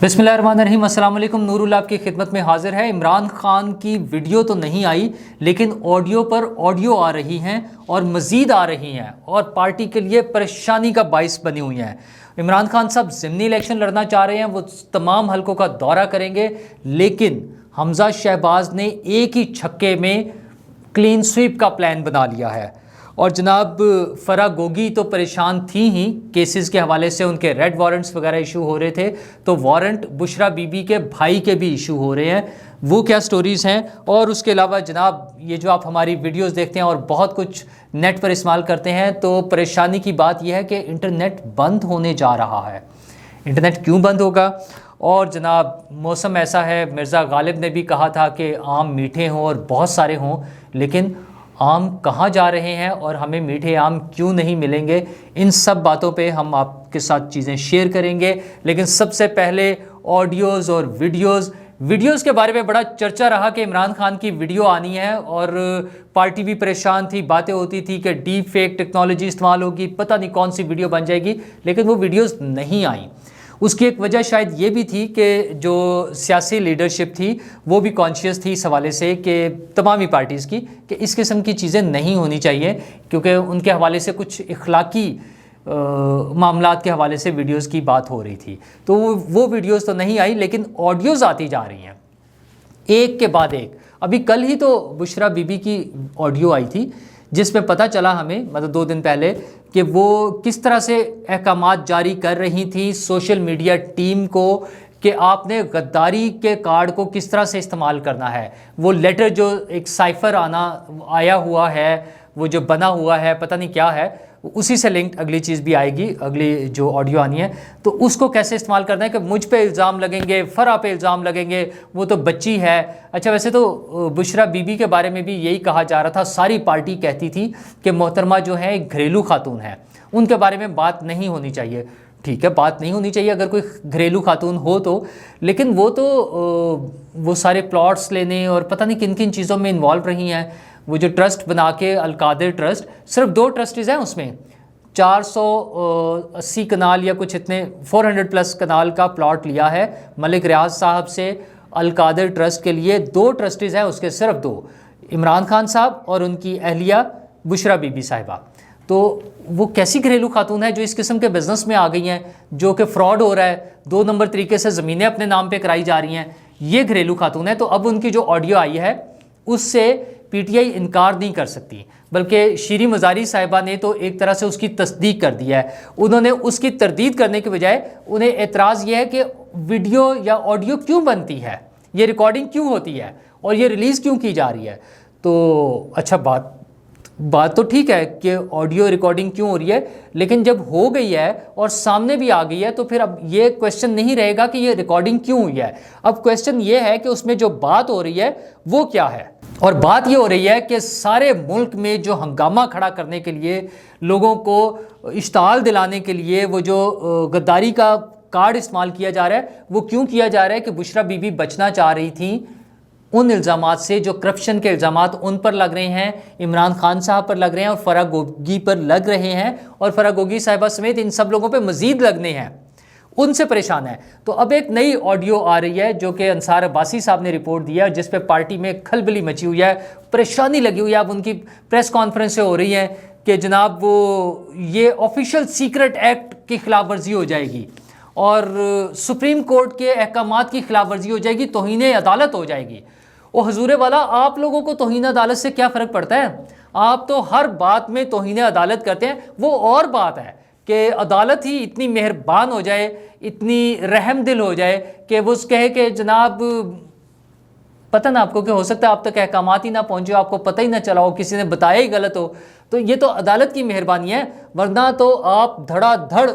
बिस्मिल्लाहिर्रहमानिर्रहीम, अस्सलाम वालेकुम। नूरुल आपकी खिदमत में हाजिर है। इमरान खान की वीडियो तो नहीं आई, लेकिन ऑडियो पर ऑडियो आ रही हैं और मज़ीद आ रही हैं और पार्टी के लिए परेशानी का बाइस बनी हुई हैं। इमरान खान साहब ज़िमनी इलेक्शन लड़ना चाह रहे हैं, वो तमाम हलकों का दौरा करेंगे, लेकिन हमजा शहबाज ने एक ही छक्के में क्लीन स्वीप का प्लान बना लिया है। और जनाब फरा गोगी तो परेशान थी ही, केसेस के हवाले से उनके रेड वारंट्स वगैरह इशू हो रहे थे, तो वारंट बुशरा बीबी के भाई के भी इशू हो रहे हैं। वो क्या स्टोरीज़ हैं, और उसके अलावा जनाब ये जो आप हमारी वीडियोस देखते हैं और बहुत कुछ नेट पर इस्तेमाल करते हैं, तो परेशानी की बात यह है कि इंटरनेट बंद होने जा रहा है। इंटरनेट क्यों बंद होगा? और जनाब मौसम ऐसा है, मिर्ज़ा गालिब ने भी कहा था कि आम मीठे हों और बहुत सारे हों, लेकिन आम कहाँ जा रहे हैं और हमें मीठे आम क्यों नहीं मिलेंगे? इन सब बातों पे हम आपके साथ चीज़ें शेयर करेंगे। लेकिन सबसे पहले ऑडियोज़ और वीडियोज़ के बारे में बड़ा चर्चा रहा कि इमरान खान की वीडियो आनी है, और पार्टी भी परेशान थी, बातें होती थी कि डीप फेक टेक्नोलॉजी इस्तेमाल होगी, पता नहीं कौन सी वीडियो बन जाएगी, लेकिन वो वीडियोज़ नहीं आई। उसकी एक वजह शायद ये भी थी कि जो सियासी लीडरशिप थी वो भी कॉन्शियस थी इस हवाले से कि तमामी पार्टीज़ की, कि इस किस्म की चीज़ें नहीं होनी चाहिए, क्योंकि उनके हवाले से कुछ इखलाकी मामलात के हवाले से वीडियोस की बात हो रही थी। तो वो वीडियोस तो नहीं आई, लेकिन ऑडियोज़ आती जा रही हैं एक के बाद एक। अभी कल ही तो बुशरा बीबी की ऑडियो आई थी, जिसमें पता चला हमें, मतलब 2 दिन पहले, कि वो किस तरह से अहकामात जारी कर रही थी सोशल मीडिया टीम को कि आपने गद्दारी के कार्ड को किस तरह से इस्तेमाल करना है। वो लेटर जो एक साइफ़र आया हुआ है, वो जो बना हुआ है, पता नहीं क्या है, उसी से लिंक्ड अगली चीज़ भी आएगी, अगली जो ऑडियो आनी है, तो उसको कैसे इस्तेमाल करना है कि मुझ पे इल्ज़ाम लगेंगे, फ़रा पे इल्ज़ाम लगेंगे, वो तो बच्ची है। अच्छा, वैसे तो बुशरा बीबी के बारे में भी यही कहा जा रहा था, सारी पार्टी कहती थी कि मोहतरमा जो है एक घरेलू खातून है, उनके बारे में बात नहीं होनी चाहिए। ठीक है, बात नहीं होनी चाहिए अगर कोई घरेलू खातून हो तो, लेकिन वो तो वो सारे प्लॉट्स लेने और पता नहीं किन किन चीज़ों में इन्वॉल्व रही हैं। वो जो ट्रस्ट बना के अलकादिर ट्रस्ट, सिर्फ 2 ट्रस्टीज़ हैं उसमें, 480 कनाल या कुछ इतने 400+ कनाल का प्लॉट लिया है मलिक रियाज साहब से अलकादिर ट्रस्ट के लिए। 2 ट्रस्टीज़ हैं उसके, सिर्फ 2, इमरान खान साहब और उनकी अहलिया बुशरा बीबी साहिबा। तो वो कैसी घरेलू खातून है जो इस किस्म के बिज़नेस में आ गई हैं, जो कि फ्रॉड हो रहा है, 2 नंबर तरीके से ज़मीनें अपने नाम पे कराई जा रही हैं, ये घरेलू खातून है। तो अब उनकी जो ऑडियो आई है उससे पीटीआई इनकार नहीं कर सकती, बल्कि शीरी मज़ारी साहिबा ने तो एक तरह से उसकी तस्दीक कर दिया है। उन्होंने उसकी तरदीद करने के बजाय उन्हें एतराज़ ये है कि वीडियो या ऑडियो क्यों बनती है, ये रिकॉर्डिंग क्यों होती है और ये रिलीज़ क्यों की जा रही है। तो अच्छा, बात तो ठीक है कि ऑडियो रिकॉर्डिंग क्यों हो रही है, लेकिन जब हो गई है और सामने भी आ गई है, तो फिर अब ये क्वेश्चन नहीं रहेगा कि ये रिकॉर्डिंग क्यों हुई है। अब क्वेश्चन ये है कि उसमें जो बात हो रही है वो क्या है। और बात ये हो रही है कि सारे मुल्क में जो हंगामा खड़ा करने के लिए, लोगों को इश्ताल दिलाने के लिए, वो जो गद्दारी का कार्ड इस्तेमाल किया जा रहा है, वो क्यों किया जा रहा है कि बुशरा बीबी बचना चाह रही थी उन इल्ज़ामात से, जो करप्शन के इल्ज़ामात उन पर लग रहे हैं, इमरान खान साहब पर लग रहे हैं और फरा गोगी पर लग रहे हैं, और फरा गोगी साहिबा समेत इन सब लोगों पे मज़ीद लगने हैं, उनसे परेशान है। तो अब एक नई ऑडियो आ रही है जो कि अंसार अब्बासी साहब ने रिपोर्ट दिया, जिस पे पार्टी में खलबली मची हुई है, परेशानी लगी हुई है। अब उनकी प्रेस कॉन्फ्रेंसें हो रही हैं कि जनाब वो ये ऑफिशियल सीक्रेट एक्ट की खिलाफ वर्जी हो जाएगी और सुप्रीम कोर्ट के अहकामात की खिलाफ वर्जी हो जाएगी, तौहीन अदालत हो जाएगी। ओ हजूर वाला, आप लोगों को तौहीन अदालत से क्या फ़र्क पड़ता है? आप तो हर बात में तौहीन अदालत करते हैं। वो और बात है कि अदालत ही इतनी मेहरबान हो जाए, इतनी रहम दिल हो जाए कि वो कहे कि जनाब पता ना आपको, कि हो सकता है आप तक अहकामात ही ना पहुँचे, आपको पता ही ना चला हो, किसी ने बताया ही गलत हो, तो ये तो अदालत की मेहरबानी है। वरना तो आप धड़ाधड़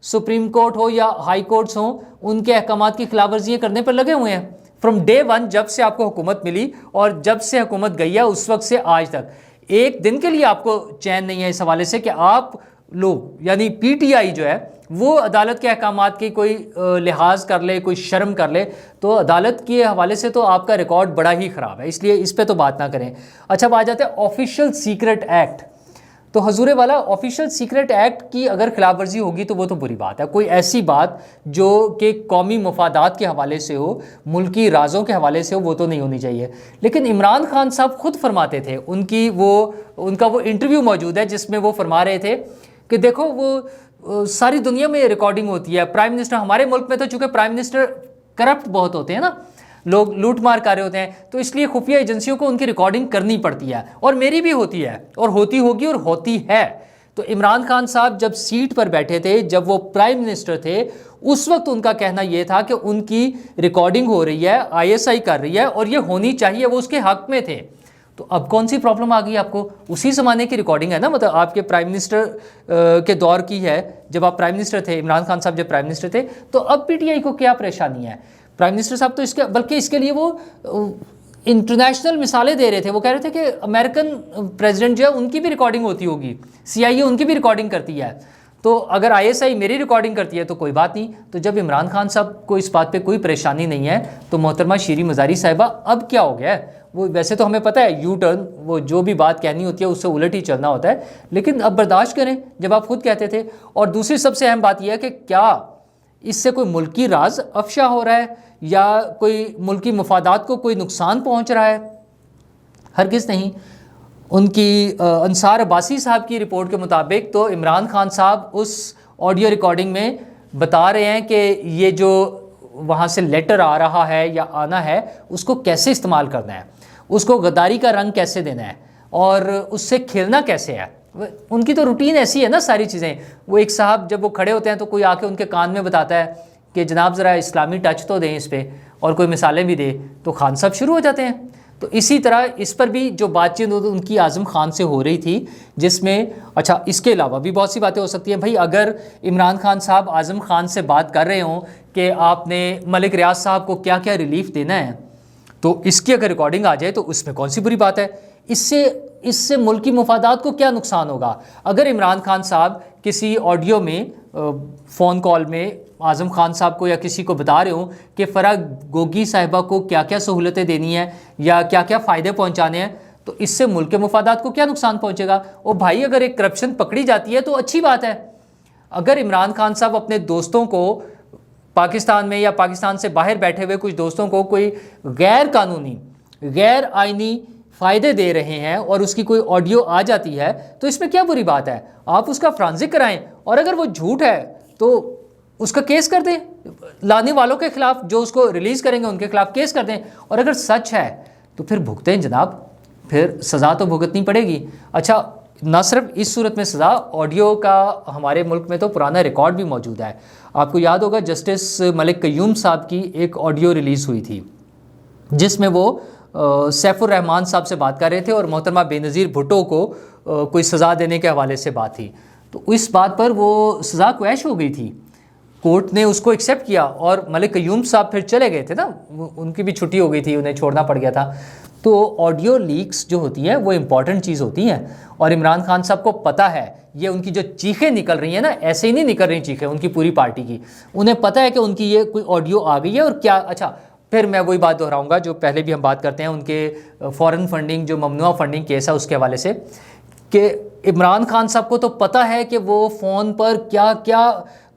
सुप्रीम कोर्ट हो या हाई कोर्ट्स हो, उनके अहकामात की खिलाफ वर्जियाँ करने पर लगे हुए हैं फ्रॉम डे 1, जब से आपको हुकूमत मिली और जब से हुकूमत गई है उस वक्त से आज तक। एक दिन के लिए आपको चैन नहीं है इस हवाले से कि आप लोग, यानी पीटीआई जो है, वो अदालत के अहकामात की कोई लिहाज कर ले, कोई शर्म कर ले, तो अदालत के हवाले से तो आपका रिकॉर्ड बड़ा ही ख़राब है, इसलिए इस पर तो बात ना करें। अच्छा, अब आ जाते हैं ऑफिशियल सीक्रेट एक्ट। तो हजूरे वाला ऑफिशियल सीक्रेट एक्ट की अगर खिलाफ वर्जी होगी तो वो तो बुरी बात है। कोई ऐसी बात जो कि कौमी मफादात के हवाले से हो, मुल्की राजों के हवाले से हो, वो तो नहीं होनी चाहिए। लेकिन इमरान खान साहब खुद फरमाते थे, उनका वो इंटरव्यू मौजूद है जिसमें वो फरमा रहे थे कि देखो वो सारी दुनिया में रिकॉर्डिंग होती है। प्राइम मिनिस्टर, हमारे मुल्क में तो चूँकि प्राइम मिनिस्टर करप्ट बहुत होते हैं ना, लोग लूट मार कर रहे होते हैं, तो इसलिए खुफिया एजेंसियों को उनकी रिकॉर्डिंग करनी पड़ती है, और मेरी भी होती है और होती होगी और होती है। तो इमरान खान साहब जब सीट पर बैठे थे, जब वो प्राइम मिनिस्टर थे, उस वक्त उनका कहना यह था कि उनकी रिकॉर्डिंग हो रही है, ISI कर रही है और ये होनी चाहिए, वो उसके हक में थे। तो अब कौन सी प्रॉब्लम आ गई आपको? उसी ज़माने की रिकॉर्डिंग है ना, मतलब आपके प्राइम मिनिस्टर के दौर की है, जब आप प्राइम मिनिस्टर थे, इमरान खान साहब जब प्राइम मिनिस्टर थे। तो अब PTI को क्या परेशानी है? प्राइम मिनिस्टर साहब तो इसके लिए वो इंटरनेशनल मिसालें दे रहे थे। वो कह रहे थे कि अमेरिकन प्रेसिडेंट जो है उनकी भी रिकॉर्डिंग होती होगी, CIA उनकी भी रिकॉर्डिंग करती है, तो अगर ISI मेरी रिकॉर्डिंग करती है तो कोई बात नहीं। तो जब इमरान खान साहब को इस बात पे कोई परेशानी नहीं है, तो मोहतरमा शीरी मज़ारी साहिबा अब क्या हो गया है? वो वैसे तो हमें पता है यू टर्न, वो जो भी बात कहनी होती है उससे उलट ही चलना होता है, लेकिन अब बर्दाश्त करें जब आप खुद कहते थे। और दूसरी सबसे अहम बात यह है कि क्या इससे कोई मुल्की राज अफशा हो रहा है या कोई मुल्की मफादात को कोई नुकसान पहुंच रहा है? हरगिज़ नहीं। उनकी अंसार अब्बासी साहब की रिपोर्ट के मुताबिक तो इमरान खान साहब उस ऑडियो रिकॉर्डिंग में बता रहे हैं कि ये जो वहाँ से लेटर आ रहा है या आना है, उसको कैसे इस्तेमाल करना है, उसको गद्दारी का रंग कैसे देना है और उससे खेलना कैसे है। उनकी तो रूटीन ऐसी है ना सारी चीज़ें। वो एक साहब जब वो खड़े होते हैं तो कोई आके उनके कान में बताता है कि जनाब ज़रा इस्लामी टच तो दें इस पर, और कोई मिसालें भी दे, तो खान साहब शुरू हो जाते हैं। तो इसी तरह इस पर भी जो बातचीत उनकी आज़म खान से हो रही थी, जिसमें अच्छा इसके अलावा भी बहुत सी बातें हो सकती हैं। भाई अगर इमरान खान साहब आज़म खान से बात कर रहे हों कि आपने मलिक रियाज साहब को क्या क्या रिलीफ देना है, तो इसकी अगर रिकॉर्डिंग आ जाए तो उसमें कौन सी बुरी बात है? इससे मुल्की मफादात को क्या नुकसान होगा? अगर इमरान खान साहब किसी ऑडियो में, फ़ोन कॉल में आज़म खान साहब को या किसी को बता रहे हो कि फ़रा गोगी साहिबा को क्या क्या सहूलतें देनी है या क्या क्या फ़ायदे पहुंचाने हैं, तो इससे मुल्क के मफादात को क्या नुकसान पहुंचेगा? और भाई अगर एक करप्शन पकड़ी जाती है तो अच्छी बात है। अगर इमरान खान साहब अपने दोस्तों को पाकिस्तान में या पाकिस्तान से बाहर बैठे हुए कुछ दोस्तों को कोई गैर कानूनी, गैर आइनी फ़ायदे दे रहे हैं और उसकी कोई ऑडियो आ जाती है, तो इसमें क्या बुरी बात है? आप उसका फ्रांजिक कराएं, और अगर वो झूठ है तो उसका केस कर दें, लाने वालों के खिलाफ, जो उसको रिलीज़ करेंगे उनके खिलाफ केस कर दें। और अगर सच है तो फिर भुगतें जनाब, फिर सज़ा तो भुगतनी पड़ेगी। अच्छा, न सिर्फ इस सूरत में सज़ा, ऑडियो का हमारे मुल्क में तो पुराना रिकॉर्ड भी मौजूद है। आपको याद होगा जस्टिस मलिक कयूम साहब की एक ऑडियो रिलीज़ हुई थी जिसमें वो सैफुर रहमान साहब से बात कर रहे थे और मोहतरमा बेनज़ीर भुट्टो को कोई सज़ा देने के हवाले से बात थी। तो इस बात पर वो सज़ा क्वैश हो गई थी, कोर्ट ने उसको एक्सेप्ट किया और मलिक कयूम साहब फिर चले गए थे ना, उनकी भी छुट्टी हो गई थी, उन्हें छोड़ना पड़ गया था। तो ऑडियो लीक्स जो होती हैं वो इम्पॉर्टेंट चीज़ होती हैं, और इमरान खान साहब को पता है ये उनकी जो चीखें निकल रही हैं ना, ऐसे ही नहीं निकल रही चीखें उनकी पूरी पार्टी की, उन्हें पता है कि उनकी ये कोई ऑडियो आ गई है और क्या। अच्छा, फिर मैं वही बात दोहराऊंगा जो पहले भी हम बात करते हैं उनके फॉरेन फंडिंग, जो ममनुआ फंडिंग केस है उसके हवाले से, कि इमरान खान साहब को तो पता है कि वो फ़ोन पर क्या क्या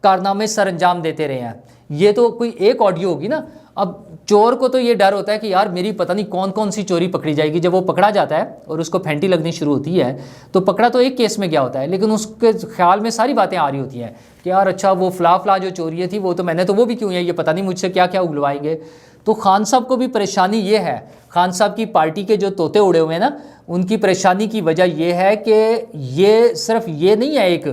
कारनामे सर अंजाम देते रहे हैं। ये तो कोई एक ऑडियो होगी ना। अब चोर को तो ये डर होता है कि यार मेरी पता नहीं कौन कौन सी चोरी पकड़ी जाएगी। जब वो पकड़ा जाता है और उसको फैंटी लगनी शुरू होती है तो पकड़ा तो एक केस में गया होता है, लेकिन उसके ख्याल में सारी बातें आ रही होती हैं कि यार अच्छा वो फला जो चोरी थी वो तो मैंने तो वो भी क्यों है, ये पता नहीं मुझसे क्या क्या उगलवाएंगे। तो खान साहब को भी परेशानी ये है, खान साहब की पार्टी के जो तोते उड़े हुए हैं ना, उनकी परेशानी की वजह यह है कि ये सिर्फ ये नहीं है एक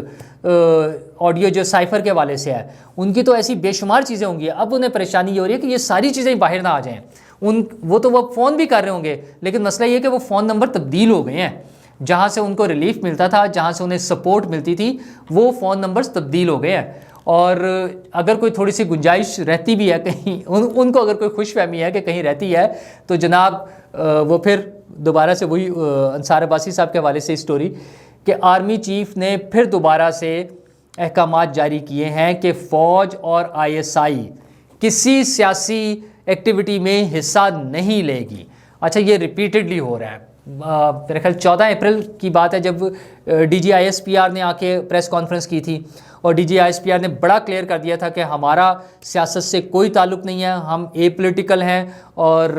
ऑडियो जो साइफर के हवाले से है, उनकी तो ऐसी बेशुमार चीज़ें होंगी। अब उन्हें परेशानी ये हो रही है कि ये सारी चीज़ें बाहर ना आ जाएं। वो फ़ोन भी कर रहे होंगे, लेकिन मसला ये कि वो फ़ोन नंबर तब्दील हो गए हैं, जहाँ से उनको रिलीफ मिलता था, जहाँ से उन्हें सपोर्ट मिलती थी, वो फ़ोन नंबर्स तब्दील हो गए हैं। और अगर कोई थोड़ी सी गुंजाइश रहती भी है कहीं, उनको अगर कोई खुशफहमी है कि कहीं रहती है, तो जनाब वो फिर दोबारा से वही अंसार अब्बासी साहब के हवाले से स्टोरी कि आर्मी चीफ ने फिर दोबारा से अहकामात जारी किए हैं कि फ़ौज और ISI किसी सियासी एक्टिविटी में हिस्सा नहीं लेगी। अच्छा, ये रिपीटेडली हो रहा है, मेरे ख्याल 14 अप्रैल की बात है जब DGISPR ने आके प्रेस कॉन्फ्रेंस की थी और DGISPR ने बड़ा क्लियर कर दिया था कि हमारा सियासत से कोई ताल्लुक़ नहीं है, हम एपॉलिटिकल हैं और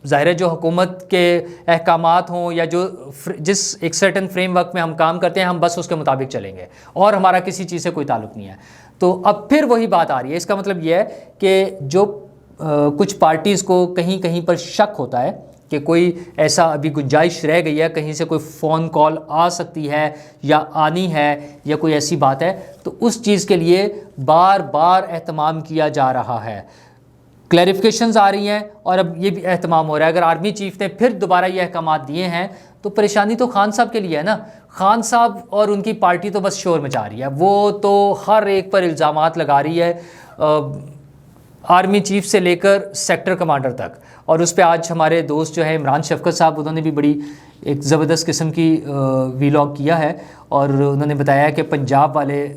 ज़ाहिर है जो हुकूमत के अहकामात हों या जो जिस एक सर्टन फ्रेमवर्क में हम काम करते हैं हम बस उसके मुताबिक चलेंगे और हमारा किसी चीज़ से कोई ताल्लुक़ नहीं है। तो अब फिर वही बात आ रही है। इसका मतलब ये है कि जो कुछ पार्टीज़ को कहीं कहीं पर शक होता है कि कोई ऐसा अभी गुंजाइश रह गई है, कहीं से कोई फ़ोन कॉल आ सकती है या आनी है या कोई ऐसी बात है, तो उस चीज़ के लिए बार बार एहतमाम किया जा रहा है, क्लैरिफिकेशंस आ रही हैं और अब ये भी एहतमाम हो रहा है। अगर आर्मी चीफ ने फिर दोबारा ये अहकाम दिए हैं तो परेशानी तो खान साहब के लिए है ना। खान साहब और उनकी पार्टी तो बस शोर मचा रही है, वो तो हर एक पर इल्ज़ामात लगा रही है, आर्मी चीफ से लेकर सेक्टर कमांडर तक। और उस पर आज हमारे दोस्त जो है इमरान शफकत साहब, उन्होंने भी बड़ी एक ज़बरदस्त किस्म की वीलॉग किया है और उन्होंने बताया कि पंजाब वाले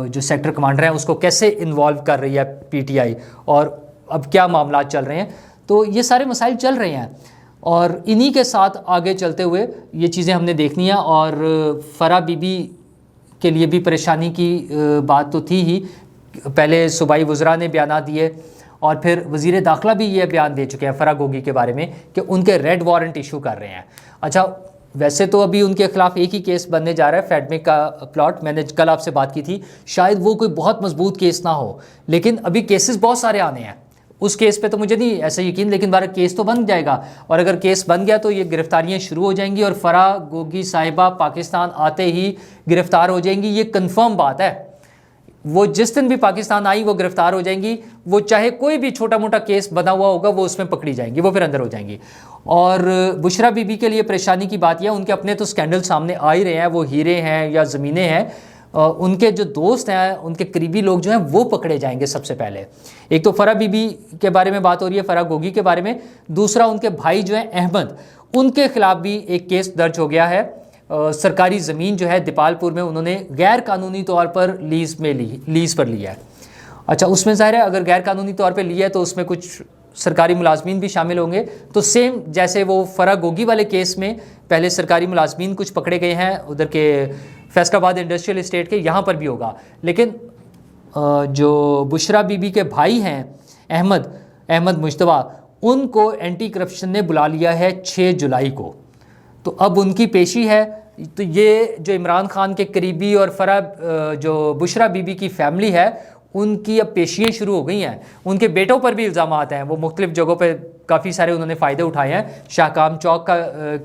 जो सेक्टर कमांडर हैं उसको कैसे इन्वॉल्व कर रही है PTI और अब क्या मामला चल रहे हैं। तो ये सारे मसाइल चल रहे हैं और इन्हीं के साथ आगे चलते हुए ये चीज़ें हमने देखनी है। और फ़राह बीबी के लिए भी परेशानी की बात तो थी ही, पहले सूबाई वज़रा ने बयान दिए और फिर वज़ीर दाखिला भी ये बयान दे चुके हैं फ़राह गोगी के बारे में कि उनके रेड वारंट इशू कर रहे हैं। अच्छा, वैसे तो अभी उनके ख़िलाफ़ एक ही केस बनने जा रहा है, फैडमिक का प्लॉट। मैंने कल आपसे बात की थी, शायद वो कोई बहुत मजबूत केस ना हो, लेकिन अभी केसेस बहुत सारे आने हैं। उस केस पे तो मुझे नहीं ऐसा यकीन, लेकिन बार केस तो बन जाएगा और अगर केस बन गया तो ये गिरफ्तारियां शुरू हो जाएंगी और फ़राह गोगी साहिबा पाकिस्तान आते ही गिरफ़्तार हो जाएंगी। ये कंफर्म बात है, वो जिस दिन भी पाकिस्तान आई वो गिरफ़्तार हो जाएंगी। वो चाहे कोई भी छोटा मोटा केस बना हुआ होगा वो उसमें पकड़ी जाएंगी, वो फिर अंदर हो जाएंगी। और बुशरा बीबी के लिए परेशानी की बात यह, उनके अपने तो स्कैंडल सामने आ ही रहे हैं, वो हीरे हैं या ज़मीनें हैं, उनके जो दोस्त हैं, उनके करीबी लोग जो हैं वो पकड़े जाएंगे सबसे पहले। एक तो फ़राह बीबी के बारे में बात हो रही है, फ़राह गोगी के बारे में, दूसरा उनके भाई जो हैं अहमद, उनके ख़िलाफ़ भी एक केस दर्ज हो गया है। सरकारी ज़मीन जो है दीपालपुर में उन्होंने गैर कानूनी तौर पर लीज़ पर लिया है। अच्छा, उसमें ज़ाहिर है अगर गैर कानूनी तौर पर लिया है तो उसमें कुछ सरकारी मुलाजमीन भी शामिल होंगे। तो सेम जैसे वो फ़राह गोगी वाले केस में पहले सरकारी मुलाजमीन कुछ पकड़े गए हैं उधर के फैसलाबाद इंडस्ट्रियल इस्टेट के, यहाँ पर भी होगा। लेकिन जो बुशरा बीबी के भाई हैं अहमद मुश्तबा, उनको एंटी करप्शन ने बुला लिया है 6 जुलाई को। तो अब उनकी पेशी है। तो ये जो इमरान खान के करीबी और फ़राह जो बुशरा बीबी की फैमिली है उनकी अब पेशियाँ शुरू हो गई हैं। उनके बेटों पर भी इल्ज़ामात हैं, वो मुख्तलिफ़ जगहों पर काफ़ी सारे उन्होंने फ़ायदे उठाए हैं। शाहकाम चौक का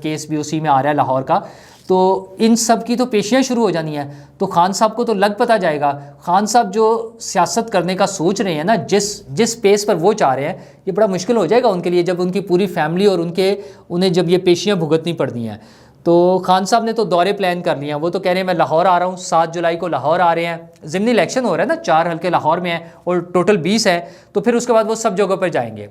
केस भी उसी में आ रहा है, लाहौर का। तो इन सब की तो पेशियाँ शुरू हो जानी हैं। तो खान साहब को तो लग पता जाएगा, खान साहब जो सियासत करने का सोच रहे हैं ना, जिस पेस पर वो चाह रहे हैं, ये बड़ा मुश्किल हो जाएगा उनके लिए जब उनकी पूरी फैमिली और उन्हें जब ये पेशियाँ भुगतनी पड़ती हैं। तो खान साहब ने तो दौरे प्लान कर लिए हैं। वो तो कह रहे हैं मैं लाहौर आ रहा हूँ, 7 जुलाई को लाहौर आ रहे हैं। ज़िमनी इलेक्शन हो रहा है ना, 4 हल्के लाहौर में हैं और टोटल 20 हैं। तो फिर उसके बाद वो सब जगहों पर जाएंगे।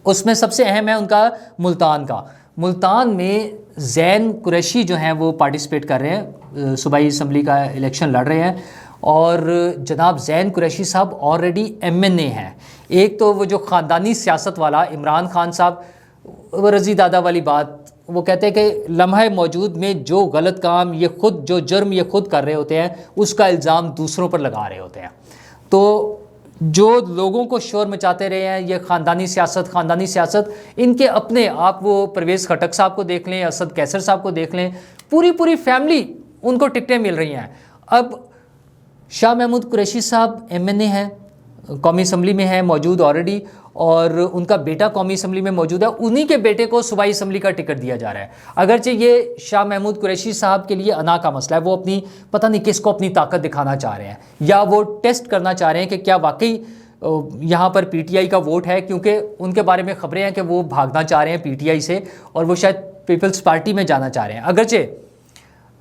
उसमें सबसे अहम है उनका मुल्तान का। मुल्तान में ज़ैन कुरैशी जो हैं वो पार्टिसिपेट कर रहे हैं, सूबाई असम्बली का इलेक्शन लड़ रहे हैं। और जनाब ज़ैन कुरैशी साहब ऑलरेडी MNA हैं। एक तो वो जो ख़ानदानी सियासत वाला इमरान खान साहब, वो रज़ी दादा वाली बात, वो कहते हैं कि लम्हे मौजूद में जो गलत काम जो जुर्म ये खुद कर रहे होते हैं उसका इल्ज़ाम दूसरों पर लगा रहे होते हैं। तो जो लोगों को शोर मचाते रहे हैं ये ख़ानदानी सियासत, इनके अपने आप, वो परवेज़ खटक साहब को देख लें, असद कैसर साहब को देख लें, पूरी फैमिली उनको टिकटें मिल रही हैं। अब शाह महमूद कुरैशी साहब MNA हैं, कौमी असम्बली में है मौजूद ऑलरेडी, और उनका बेटा कौमी असम्बली में मौजूद है। उन्हीं के बेटे को सूबाई असम्बली का टिकट दिया जा रहा है। अगरचे ये शाह महमूद कुरैशी साहब के लिए अना का मसला है, वो अपनी पता नहीं किसको अपनी ताकत दिखाना चाह रहे हैं या वो टेस्ट करना चाह रहे हैं कि क्या वाकई यहाँ पर PTI का वोट है, क्योंकि उनके बारे में खबरें हैं कि वो भागना चाह रहे हैं PTI से और वो शायद पीपल्स पार्टी में जाना चाह रहे हैं। अगरचे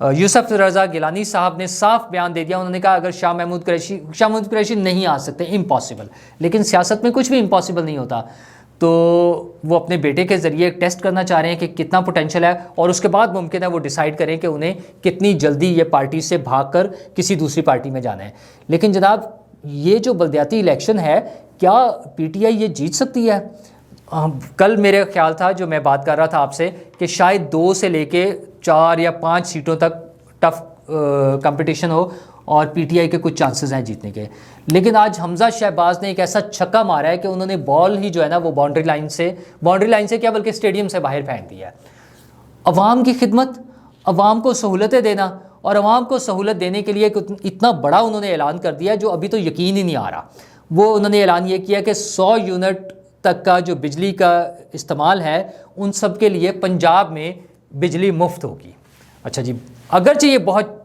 यूसुफ रज़ा गिलानी साहब ने साफ बयान दे दिया, उन्होंने कहा अगर शाह महमूद कुरैशी नहीं आ सकते, इम्पॉसिबल। लेकिन सियासत में कुछ भी इम्पॉसिबल नहीं होता। तो वो अपने बेटे के ज़रिए एक टेस्ट करना चाह रहे हैं कि कितना पोटेंशियल है और उसके बाद मुमकिन है वो डिसाइड करें कि उन्हें कितनी जल्दी ये पार्टी से भागकर किसी दूसरी पार्टी में जाना है। लेकिन जनाब ये जो बल्दियाती इलेक्शन है, क्या PTI ये जीत सकती है? कल मेरे ख्याल था, जो मैं बात कर रहा था आपसे, कि शायद 2 से लेके 4 या 5 सीटों तक टफ कंपटीशन हो और पीटीआई के कुछ चांसेस हैं जीतने के। लेकिन आज हमजा शहबाज ने एक ऐसा छक्का मारा है कि उन्होंने बॉल ही जो है ना वो बाउंड्री लाइन से क्या बल्कि स्टेडियम से बाहर फेंक दिया है। अवाम की खिदमत, अवाम को सहूलतें देना, और अवाम को सहूलत देने के लिए इतना बड़ा उन्होंने ऐलान कर दिया जो अभी तो यकीन ही नहीं आ रहा। वो उन्होंने ऐलान ये किया कि 100 यूनिट तक का जो बिजली का इस्तेमाल है उन सब के लिए पंजाब में बिजली मुफ्त होगी। अच्छा जी, अगरचे ये बहुत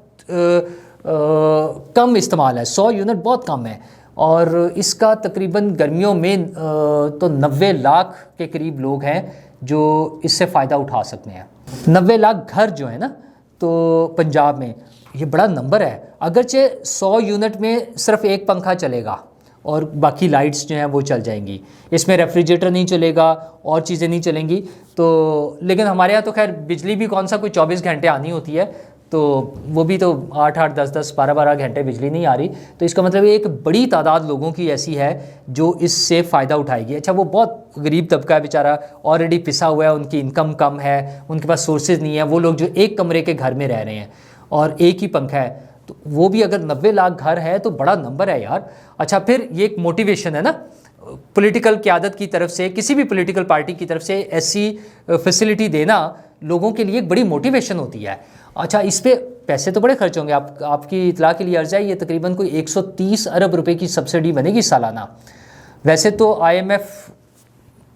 कम इस्तेमाल है, 100 यूनिट बहुत कम है, और इसका तकरीबन गर्मियों में तो 90 लाख के करीब लोग हैं जो इससे फ़ायदा उठा सकते हैं। 90 लाख घर जो है ना, तो पंजाब में ये बड़ा नंबर है। अगरचे 100 यूनिट में सिर्फ एक पंखा चलेगा और बाकी लाइट्स जो हैं वो चल जाएंगी, इसमें रेफ्रिजरेटर नहीं चलेगा और चीज़ें नहीं चलेंगी। तो लेकिन हमारे यहाँ तो खैर बिजली भी कौन सा कोई 24 घंटे आनी होती है, तो वो भी तो 8-8, 10-10, 12-12 घंटे बिजली नहीं आ रही। तो इसका मतलब एक बड़ी तादाद लोगों की ऐसी है जो इससे फ़ायदा उठाएगी। अच्छा, वो बहुत गरीब तबका है बेचारा, ऑलरेडी पिसा हुआ है, उनकी इनकम कम है, उनके पास सोर्सेज नहीं है, वो लोग जो एक कमरे के घर में रह रहे हैं और एक ही पंखा है, तो वो भी अगर 90 लाख घर है तो बड़ा नंबर है यार। अच्छा, फिर ये एक मोटिवेशन है ना पॉलिटिकल क़यादत की तरफ से, किसी भी पॉलिटिकल पार्टी की तरफ से ऐसी फैसिलिटी देना लोगों के लिए एक बड़ी मोटिवेशन होती है। अच्छा, इस पे पैसे तो बड़े खर्च होंगे। आपकी इतला के लिए अर्ज़ है, ये तकरीबन कोई 130 अरब रुपए की सब्सिडी बनेगी सालाना। वैसे तो IMF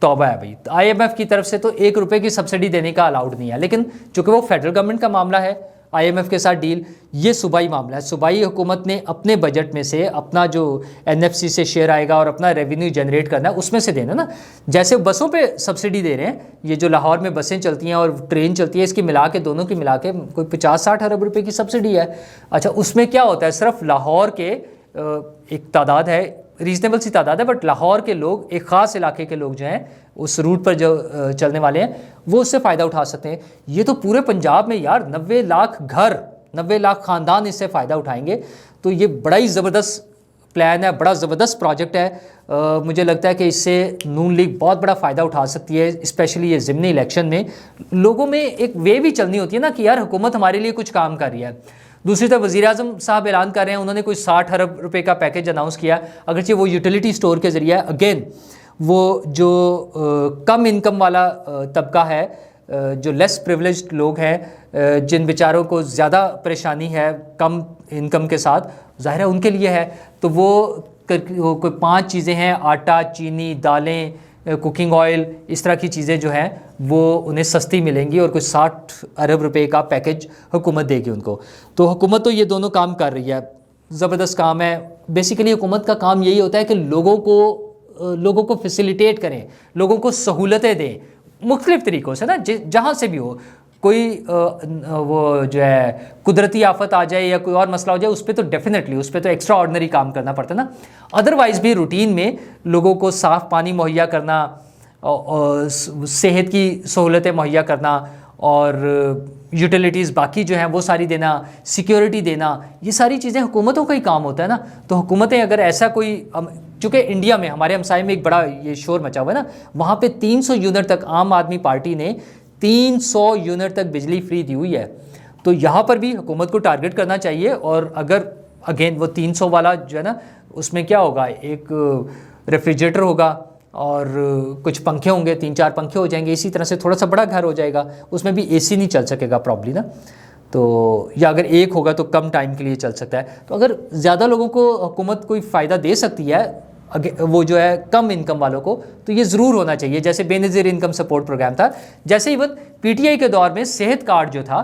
तौबा है भाई, IMF की तरफ से तो 1 रुपये की सब्सिडी देने का अलाउड नहीं है, लेकिन चूँकि वो फेडरल गवर्नमेंट का मामला है, IMF के साथ डील, ये सूबाई मामला है। सूबाई हुकूमत ने अपने बजट में से अपना जो NFC से शेयर आएगा और अपना रेवेन्यू जनरेट करना है उसमें से देना ना। जैसे बसों पे सब्सिडी दे रहे हैं, ये जो लाहौर में बसें चलती हैं और ट्रेन चलती है, इसकी मिला के दोनों की मिला के कोई 50-60 अरब रुपये की सब्सिडी है। अच्छा, उसमें क्या होता है, सिर्फ लाहौर के एक तादाद है, रीजनेबल सी तादाद है, बट लाहौर के लोग, एक ख़ास इलाके के लोग जो हैं उस रूट पर जो चलने वाले हैं, वो उससे फ़ायदा उठा सकते हैं। ये तो पूरे पंजाब में यार 90 लाख घर, 90 लाख ख़ानदान इससे फ़ायदा उठाएंगे। तो ये बड़ा ही ज़बरदस्त प्लान है, बड़ा ज़बरदस्त प्रोजेक्ट है। मुझे लगता है कि इससे नून लीग बहुत बड़ा फ़ायदा उठा सकती है, स्पेशली ये ज़िमनी इलेक्शन में। लोगों में एक वे भी चलनी होती है ना कि यार हुकूमत हमारे लिए कुछ काम कर रही है। दूसरी तरफ वज़ीर-ए-आज़म साहब ऐलान कर रहे हैं, उन्होंने कोई 60 अरब रुपए का पैकेज अनाउंस किया, अगरचे वो यूटिलिटी स्टोर के ज़रिए। अगेन वो जो कम इनकम वाला तबका है, जो लेस प्रिविलेज्ड लोग हैं, जिन बेचारों को ज़्यादा परेशानी है कम इनकम के साथ, ज़ाहिर है उनके लिए है। तो वो कोई 5 चीज़ें हैं, आटा, चीनी, दालें, कुकिंग ऑयल, इस तरह की चीज़ें जो हैं वो उन्हें सस्ती मिलेंगी, और कुछ 60 अरब रुपए का पैकेज हुकूमत देगी उनको। तो हुकूमत तो ये दोनों काम कर रही है, ज़बरदस्त काम है। बेसिकली हुकूमत का काम यही होता है कि लोगों को फैसिलिटेट करें, लोगों को सहूलतें दें मुख्तलिफ़ तरीक़ों से ना, जहाँ से भी हो। कोई वो जो है कुदरती आफत आ जाए या कोई और मसला हो जाए, उस पर तो डेफिनेटली, उस पर तो एक्स्ट्रा ऑर्डनरी काम करना पड़ता है ना। अदरवाइज़ भी रूटीन में लोगों को साफ़ पानी मुहैया करना, और सेहत की सहूलतें मुहैया करना, और यूटिलिटीज़ बाकी जो हैं वो सारी देना, सिक्योरिटी देना, ये सारी चीज़ें हुकूमतों का ही काम होता है ना। तो हुकूमतें अगर ऐसा कोई, चूँकि इंडिया में हमारे हमसाये में एक बड़ा ये शोर मचा हुआ है ना, वहाँ पे 300 यूनिट तक आम आदमी पार्टी ने 300 यूनिट तक बिजली फ्री दी हुई है। तो यहाँ पर भी हुकूमत को टारगेट करना चाहिए। और अगर अगेन वो 300 वाला जो है ना, उसमें क्या होगा, एक रेफ्रिजरेटर होगा और कुछ पंखे होंगे, 3-4 पंखे हो जाएंगे, इसी तरह से थोड़ा सा बड़ा घर हो जाएगा, उसमें भी AC नहीं चल सकेगा प्रॉब्ली ना। तो या अगर एक होगा तो कम टाइम के लिए चल सकता है। तो अगर ज़्यादा लोगों को हुकूमत कोई फ़ायदा दे सकती है, वो जो है कम इनकम वालों को, तो ये ज़रूर होना चाहिए। जैसे बेनज़ीर इनकम सपोर्ट प्रोग्राम था, जैसे इवन PTI के दौर में सेहत कार्ड जो था,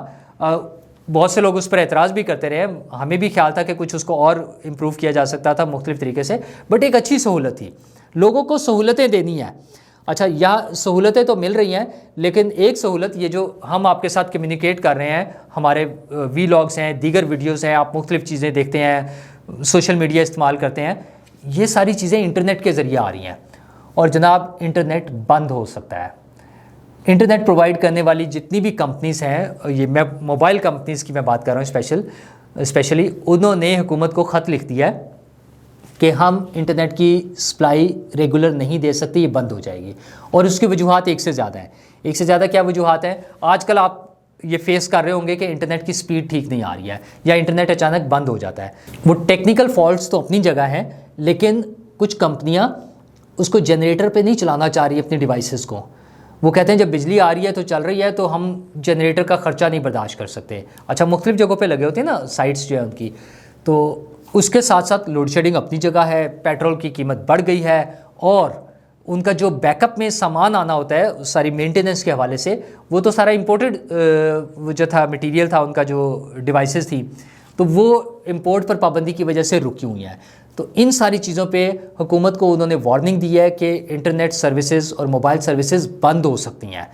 बहुत से लोग उस पर एतराज़ भी करते रहे, हमें भी ख्याल था कि कुछ उसको और इम्प्रूव किया जा सकता था मुख्तलिफ़ तरीके से, बट एक अच्छी सहूलत थी। लोगों को सहूलतें देनी है। अच्छा, यह सहूलतें तो मिल रही हैं, लेकिन एक सहूलत ये जो हम आपके साथ कम्युनिकेट कर रहे हैं, हमारे वीलॉग्स हैं, दीगर वीडियोज़ हैं, आप मुख्तलिफ़ चीज़ें देखते हैं, सोशल मीडिया इस्तेमाल करते हैं, ये सारी चीज़ें इंटरनेट के ज़रिए आ रही हैं। और जनाब, इंटरनेट बंद हो सकता है। इंटरनेट प्रोवाइड करने वाली जितनी भी कंपनीज़ हैं, ये मैं मोबाइल कंपनीज़ की मैं बात कर रहा हूँ स्पेशली, उन्होंने हुकूमत को ख़त लिख दिया है कि हम इंटरनेट की सप्लाई रेगुलर नहीं दे सकते, ये बंद हो जाएगी। और उसकी वजूहत एक से ज़्यादा हैं। एक से ज़्यादा क्या वजूहत हैं? आजकल आप ये फेस कर रहे होंगे कि इंटरनेट की स्पीड ठीक नहीं आ रही है या इंटरनेट अचानक बंद हो जाता है। वो टेक्निकल फॉल्ट्स तो अपनी जगह हैं, लेकिन कुछ कंपनियां उसको जनरेटर पे नहीं चलाना चाह रही अपनी डिवाइसेस को। वो कहते हैं जब बिजली आ रही है तो चल रही है, तो हम जनरेटर का ख़र्चा नहीं बर्दाश्त कर सकते। अच्छा, मुख्तलिफ जगहों पे लगे होते हैं ना साइट्स जो है उनकी, तो उसके साथ साथ लोड शेडिंग अपनी जगह है, पेट्रोल की कीमत बढ़ गई है, और उनका जो बैकअप में सामान आना होता है सारी मेंटेनेंस के हवाले से, वो तो सारा इंपोर्टेड जो था मटेरियल था, उनका जो डिवाइसेस थी, तो वो इंपोर्ट पर पाबंदी की वजह से रुकी हुई हैं। तो इन सारी चीज़ों पे हुकूमत को उन्होंने वार्निंग दी है कि इंटरनेट सर्विसेज और मोबाइल सर्विसेज बंद हो सकती हैं।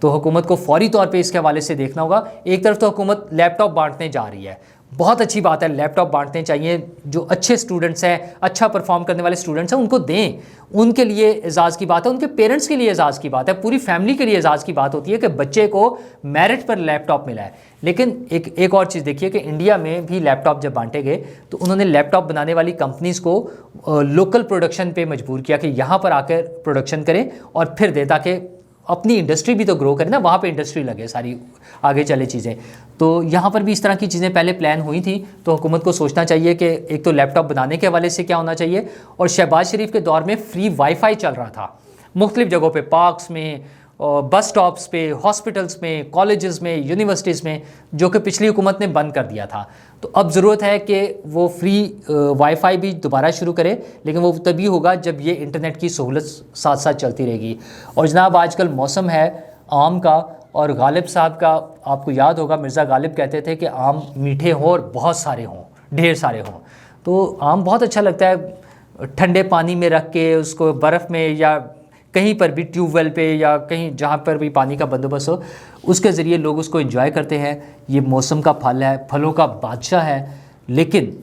तो हुकूमत को फौरी तौर पे इसके हवाले से देखना होगा। एक तरफ तो हुकूमत लैपटॉप बांटने जा रही है, बहुत अच्छी बात है, लैपटॉप बांटने चाहिए। जो अच्छे स्टूडेंट्स हैं, अच्छा परफॉर्म करने वाले स्टूडेंट्स हैं, उनको दें, उनके लिए एजाज़ की बात है, उनके पेरेंट्स के लिए एजाज़ की बात है, पूरी फैमिली के लिए एजाज़ की बात होती है कि बच्चे को मेरिट पर लैपटॉप मिला है। लेकिन एक और चीज़ देखिए कि इंडिया में भी लैपटॉप जब बांटे गए तो उन्होंने लैपटॉप बनाने वाली कंपनीज़ को लोकल प्रोडक्शन पे मजबूर किया कि यहाँ पर आकर प्रोडक्शन करें और फिर दें, ताकि अपनी इंडस्ट्री भी तो ग्रो करे ना, वहाँ पे इंडस्ट्री लगे, सारी आगे चले चीज़ें। तो यहाँ पर भी इस तरह की चीज़ें पहले प्लान हुई थी। तो हुकूमत को सोचना चाहिए कि एक तो लैपटॉप बनाने के हवाले से क्या होना चाहिए, और शहबाज शरीफ के दौर में फ्री वाईफाई चल रहा था मुख्तलिफ जगहों पे, पार्क्स में, बस स्टॉप्स पे, हॉस्पिटल्स में, कॉलेजेस में, यूनिवर्सिटीज़ में, जो कि पिछली हुकूमत ने बंद कर दिया था। तो अब ज़रूरत है कि वो फ्री वाईफाई भी दोबारा शुरू करे, लेकिन वो तभी होगा जब ये इंटरनेट की सहूलत साथ साथ चलती रहेगी। और जनाब आजकल मौसम है आम का, और गालिब साहब का आपको याद होगा, मिर्ज़ा गालिब कहते थे कि आम मीठे हों और बहुत सारे हों, ढेर सारे हों। तो आम बहुत अच्छा लगता है ठंडे पानी में रख के, उसको बर्फ़ में या कहीं पर भी ट्यूबवेल पे या कहीं जहाँ पर भी पानी का बंदोबस्त हो, उसके ज़रिए लोग उसको एंजॉय करते हैं। ये मौसम का फल है, फलों का बादशाह है, लेकिन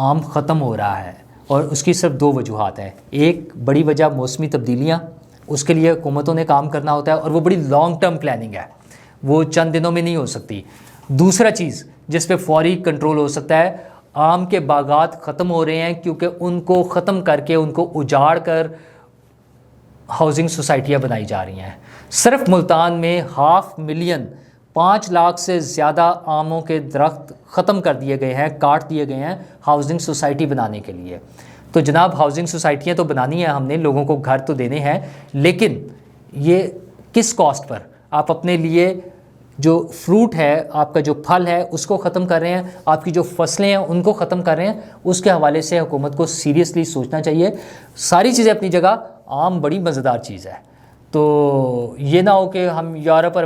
आम ख़त्म हो रहा है और उसकी सिर्फ दो वजूहात हैं। एक बड़ी वजह मौसमी तब्दीलियाँ, उसके लिए हुकूमतों ने काम करना होता है और वो बड़ी लॉन्ग टर्म प्लानिंग है, वो चंद दिनों में नहीं हो सकती। दूसरा चीज़ जिस पे फौरी कंट्रोल हो सकता है, आम के बागात ख़त्म हो रहे हैं क्योंकि उनको ख़त्म करके, उनको उजाड़ कर हाउसिंग सोसाइटियाँ बनाई जा रही हैं। सिर्फ मुल्तान में 500,000 5 लाख से ज़्यादा आमों के दरख्त ख़त्म कर दिए गए हैं, काट दिए गए हैं हाउसिंग सोसाइटी बनाने के लिए। तो जनाब हाउसिंग सोसाइटियाँ तो बनानी है हमने, लोगों को घर तो देने हैं, लेकिन ये किस कॉस्ट पर? आप अपने लिए जो फ्रूट है, आपका जो फल है, उसको ख़त्म कर रहे हैं, आपकी जो फसलें हैं उनको ख़त्म कर रहे हैं। उसके हवाले से हुकूमत को सीरियसली सोचना चाहिए। सारी चीज़ें अपनी जगह, आम बड़ी मज़ेदार चीज़ है। तो ये ना हो कि हम यूरोप और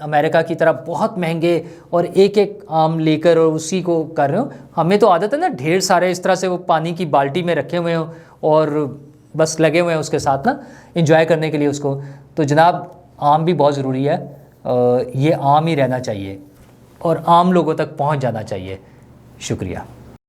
अमेरिका की तरह बहुत महंगे और एक एक आम लेकर और उसी को कर रहे हो। हमें तो आदत है ना ढेर सारे इस तरह से वो पानी की बाल्टी में रखे हुए हों और बस लगे हुए हैं उसके साथ ना एंजॉय करने के लिए उसको। तो जनाब आम भी बहुत ज़रूरी है, ये आम ही रहना चाहिए और आम लोगों तक पहुंच जाना चाहिए। शुक्रिया।